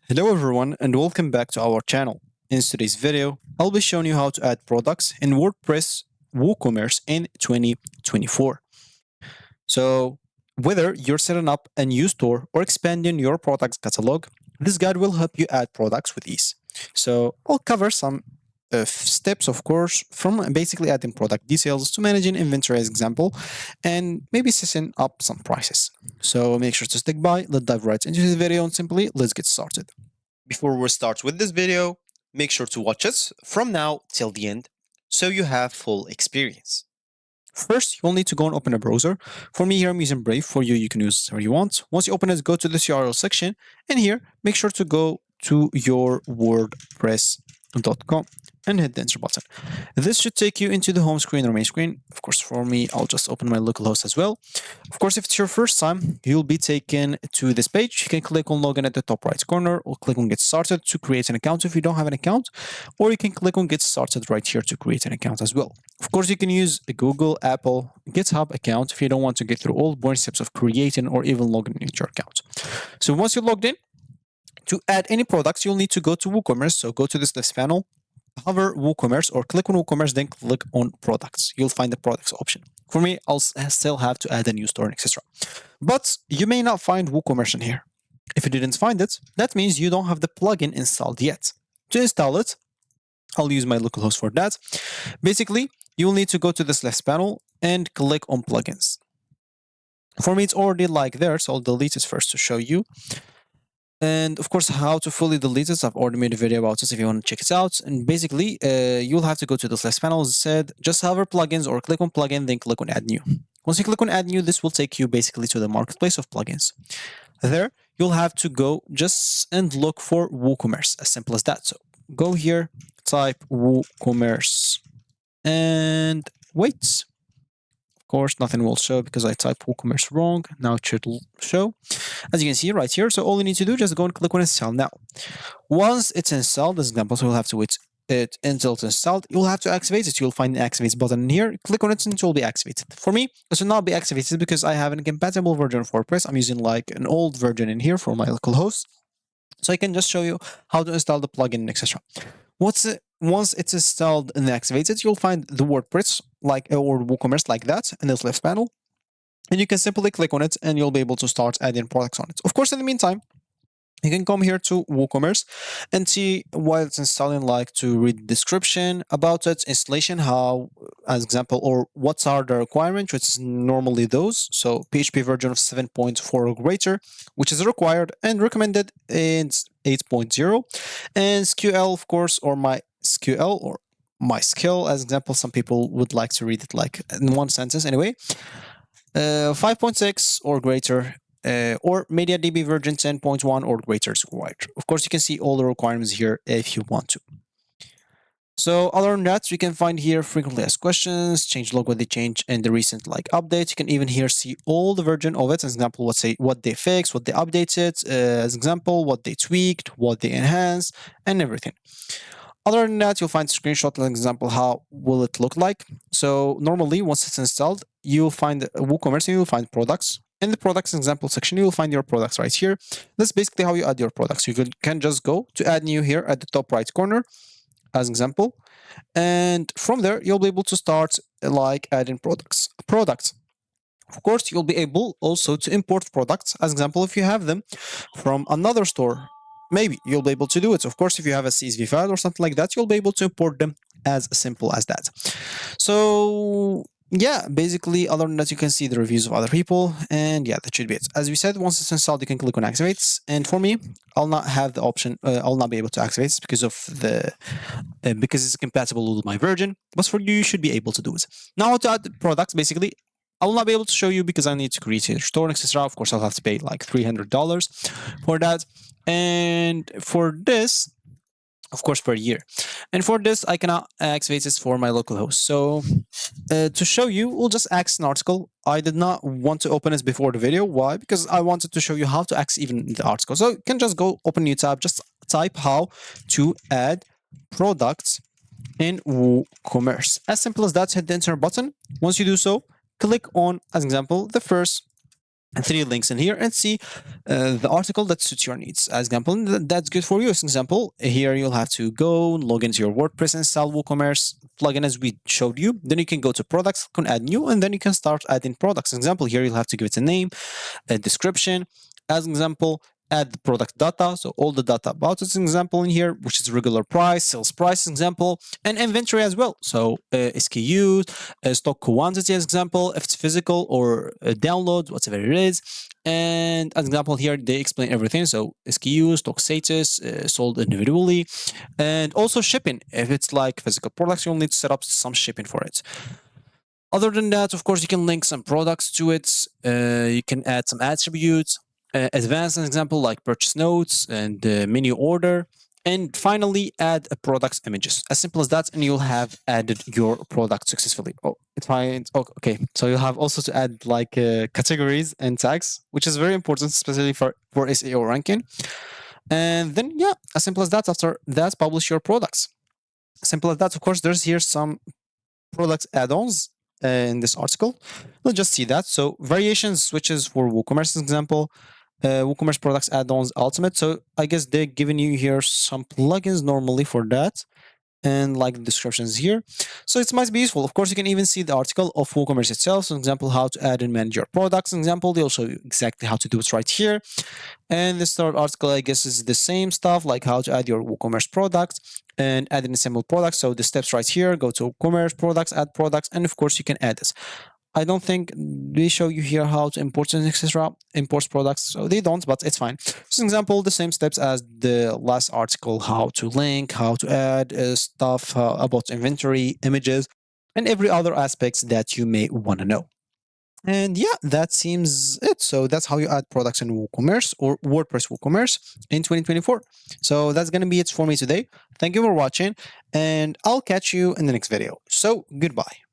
Hello everyone and welcome back to our channel. In today's video, I'll be showing you how to add products in WordPress WooCommerce in 2024. So whether you're setting up a new store or expanding your products catalog, this guide will help you add products with ease. So I'll cover some steps, of course, from basically adding product details to managing inventory as example, and maybe setting up some prices. So make sure to stick by. Let's dive right into the video and simply let's get started. Before we start with this video, make sure to watch it from now till the end so you have full experience. First, you'll need to go and open a browser. For me here, I'm using Brave. For you, you can use whatever you want. Once you open it, go to this URL section. And here, make sure to go to your WordPress.com and hit the enter button. This should take you into the home screen or main screen. Of course, for me, I'll just open my localhost as well. Of course, if it's your first time, you'll be taken to this page. You can click on login at the top right corner or click on get started to create an account if you don't have an account, or you can click on get started right here to create an account as well. Of course, you can use a Google, Apple, GitHub account if you don't want to get through all the boring steps of creating or even logging into your account. So once you're logged in, to add any products, you'll need to go to WooCommerce. So go to this left panel, hover WooCommerce or click on WooCommerce, then click on products. You'll find the products option. For me, I'll still have to add a new store, etc. But you may not find WooCommerce in here. If you didn't find it, that means you don't have the plugin installed yet. To install it, I'll use my localhost for that. Basically, you'll need to go to this left panel and click on plugins. For me, it's already like there, so I'll delete it first to show you. And of course, how to fully delete it, I've already made a video about this if you want to check it out. And basically, you'll have to go to this left panel, as I said, just hover plugins or click on plugin, then click on add new. Once you click on add new, this will take you basically to the marketplace of plugins. There, you'll have to go just and look for WooCommerce, as simple as that. So go here, type WooCommerce, and wait. Of course, nothing will show because I typed WooCommerce wrong. Now it should show. As you can see right here, so all you need to do is just go and click on install now. Once it's installed, as example, so you'll have to wait it until it's installed. You'll have to activate it. You'll find the activate button in here. Click on it and it will be activated. For me, this will not be activated because I have an incompatible version of WordPress. I'm using like an old version in here for my local host. So I can just show you how to install the plugin, etc. Once it's installed and activated, you'll find the WordPress or WooCommerce like that in this left panel. And you can simply click on it and you'll be able to start adding products on it. Of course, in the meantime, you can come here to WooCommerce and see while it's installing, like to read the description about it, installation, how, as example, or what are the requirements, which is normally those. So PHP version of 7.4 or greater, which is required and recommended in 8.0. And SQL, of course, or MySQL or MySQL, as example, some people would like to read it like in one sentence anyway. 5.6 or greater, or MediaDB version 10.1 or greater is required. Of course, you can see all the requirements here if you want to. So other than that, you can find here frequently asked questions, change log, what they change, and the recent updates. You can even here see all the version of it. As example, let's say what they fixed, what they updated, as example, what they tweaked, what they enhanced, and everything. Other than that, you'll find a screenshot, an example, how will it look like. So normally, once it's installed, you'll find WooCommerce and you'll find products. In the products example section, you'll find your products right here. That's basically how you add your products. You can just go to add new here at the top right corner, as example. And from there, you'll be able to start adding products. Of course, you'll be able also to import products, as example, if you have them from another store. Maybe you'll be able to do it. Of course, if you have a CSV file or something like that, you'll be able to import them as simple as that. So yeah, basically, other than that, you can see the reviews of other people, and yeah, that should be it. As we said, once it's installed, you can click on activates. And for me, I'll not have the option. I'll not be able to activate it because of because it's compatible with my version. But for you, you should be able to do it. Now, how to add the products, basically. I will not be able to show you because I need to create a store, etc. Of course, I'll have to pay like $300 for that. And for this, of course, per year. And for this, I cannot activate this for my local host. So to show you, we'll just access an article. I did not want to open it before the video. Why? Because I wanted to show you how to access even the article. So you can just go open a new tab, just type how to add products in WooCommerce. As simple as that, hit the enter button. Once you do so, click on, as example, the first three links in here and see the article that suits your needs. As example, that's good for you. As example, here you'll have to go log into your WordPress, install WooCommerce plugin as we showed you. Then you can go to products, can add new, and then you can start adding products. As example, here you'll have to give it a name, a description. As an example, add the product data, so all the data about its example in here, which is regular price, sales price example, and inventory as well. So SKUs, stock quantity as example, if it's physical or download, whatever it is. And as example here, they explain everything. So SKUs, stock status, sold individually, and also shipping. If it's like physical products, you'll need to set up some shipping for it. Other than that, of course, you can link some products to it. You can add some attributes, advanced example like purchase notes and menu order. And finally, add a product's images. As simple as that, and you'll have added your product successfully. Oh, it's fine. Oh, okay. So you'll have also to add like categories and tags, which is very important, especially for SEO ranking. And then, yeah, as simple as that. After that, publish your products. Simple as that. Of course, there's here some product add-ons in this article. Let's just see that. So variations, switches for WooCommerce example, WooCommerce products add-ons ultimate. So I guess they're giving you here some plugins normally for that, and like the descriptions here. So it might be useful. Of course, you can even see the article of WooCommerce itself. For example, how to add and manage your products. For example, they'll show you exactly how to do it right here. And this third article, I guess, is the same stuff, like how to add your WooCommerce products and add an assembled product. So the steps right here, go to WooCommerce products, add products, and of course you can add this. I don't think they show you here how to import and etc. Import products, so they don't, but it's fine. For example, the same steps as the last article, how to link, how to add stuff about inventory, images, and every other aspects that you may want to know. And yeah, that seems it. So that's how you add products in WooCommerce or WordPress WooCommerce in 2024. So that's going to be it for me today. Thank you for watching, and I'll catch you in the next video. So goodbye.